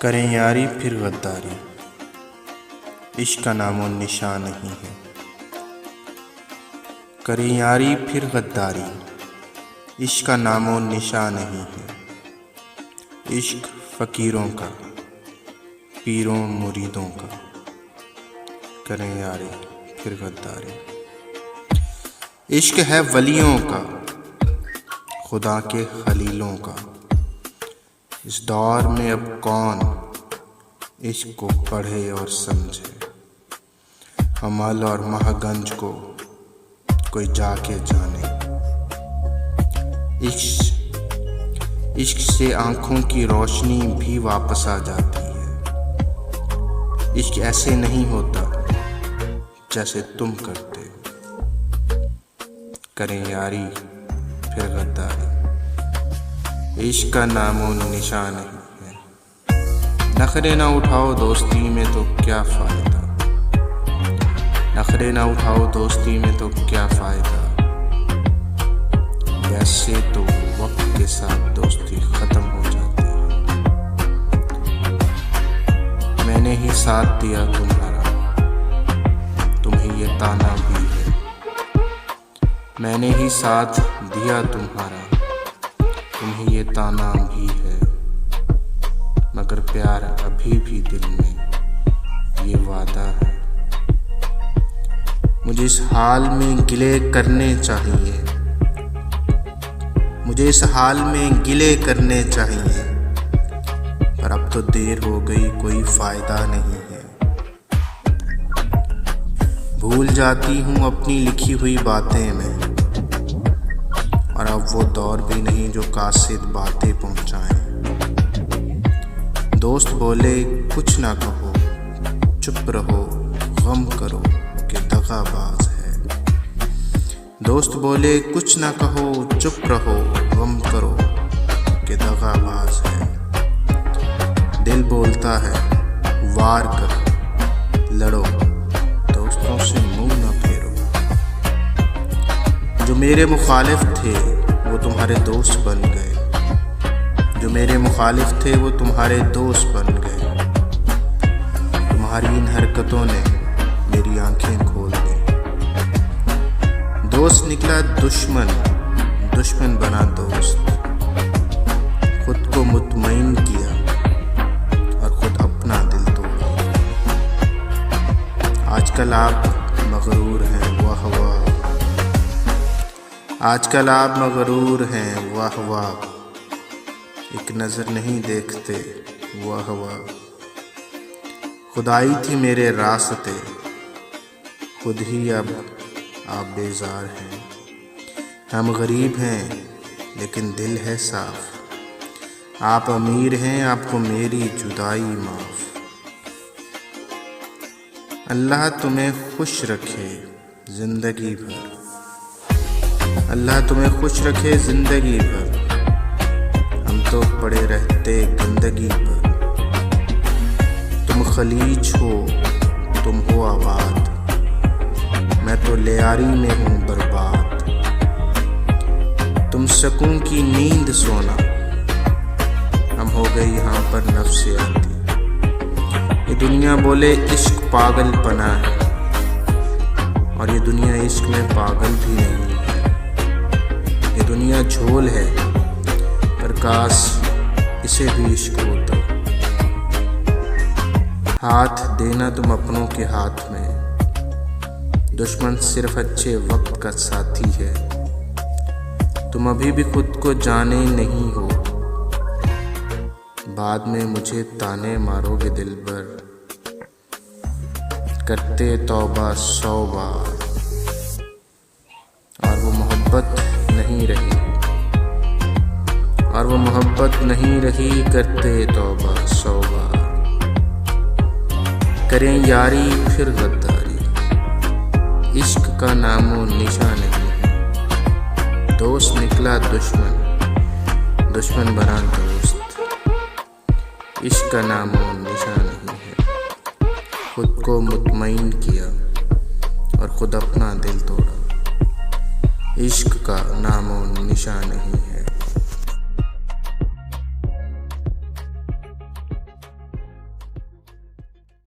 करें यारी फिर गद्दारी, इश्क का नामो निशान नहीं है। करें यारी फिर गद्दारी, इश्क का नामो निशान नहीं है। इश्क फ़कीरों का, पीरों मुरीदों का, करें यारी फिर गद्दारी। इश्क है वलियों का, खुदा के खलीलों का। इस दौर में अब कौन इश्क को पढ़े और समझे। अमल और महगंज को कोई जाके जाने। इश्क से आंखों की रोशनी भी वापस आ जाती है। इश्क ऐसे नहीं होता जैसे तुम करते हो। करें यारी फिर गद्दारी, इश्क का नामो निशान नहीं है। नखरे ना उठाओ दोस्ती में तो क्या फ़ायदा, नखरे ना उठाओ दोस्ती में तो क्या फ़ायदा। वैसे तो वक्त के साथ दोस्ती ख़त्म हो जाती है। मैंने ही साथ दिया तुम्हारा, तुम्हें ये ताना भी है। मैंने ही साथ दिया तुम्हारा, तुम्हें ये ताना भी है। मगर प्यार अभी भी दिल में ये वादा है। मुझे इस हाल में गिले करने चाहिए, मुझे इस हाल में गिले करने चाहिए। पर अब तो देर हो गई, कोई फायदा नहीं है। भूल जाती हूँ अपनी लिखी हुई बातें में, और अब वो दौर भी नहीं जो कासिद बातें पहुंचाएं। दोस्त बोले कुछ ना कहो, चुप रहो, गम करो कि दगाबाज है। दोस्त बोले कुछ ना कहो, चुप रहो, गम करो कि दगाबाज है। दिल बोलता है वार करो, लड़ो, दोस्तों से मुंह न फेरो। जो मेरे मुखालिफ थे वो तुम्हारे दोस्त बन गए, जो मेरे मुखालिफ थे वो तुम्हारे दोस्त बन गए। तुम्हारी इन हरकतों ने मेरी आंखें खोल दी। दोस्त निकला दुश्मन, दुश्मन बना दोस्त। खुद को मुतमईन किया और खुद अपना दिल तोड़ा। आजकल आप मगरूर हैं, वाह वाह। आजकल आप मगरूर हैं, वाह वाह। एक नज़र नहीं देखते, वाह वाह। खुदाई थी मेरे रास्ते, खुद ही अब आप बेजार हैं। हम गरीब हैं लेकिन दिल है साफ। आप अमीर हैं, आपको मेरी जुदाई माफ़। अल्लाह तुम्हें खुश रखे ज़िंदगी भर, अल्लाह तुम्हें खुश रखे ज़िंदगी भर। हम तो पड़े रहते गंदगी पर। तुम खलीज हो, तुम हो आबाद, मैं तो लेयारी में हूँ बर्बाद। तुम सकून की नींद सोना, हम हो गए यहाँ पर नफ्सियाती। ये दुनिया बोले इश्क पागलपना है, और ये दुनिया इश्क में पागल भी नहीं है। ये दुनिया झोल है, पर काश इसे भी इश्क होता। हाथ देना तुम अपनों के हाथ में, दुश्मन सिर्फ अच्छे वक्त का साथी है। तुम अभी भी खुद को जाने नहीं हो, बाद में मुझे ताने मारोगे दिल भर। करते तौबा 100 बार, और वो मोहब्बत नहीं रही, और वो मोहब्बत नहीं रही। करते तौबा 100 बार, करें यारी फिर गद्दारी, इश्क का नामो निशान नहीं है। दोस्त निकला दुश्मन, दुश्मन बना दोस्त। इश्क का नामो निशान नहीं है। खुद को मुतमईन किया और खुद अपना दिल तोड़ा। इश्क का नामो निशान नहीं है।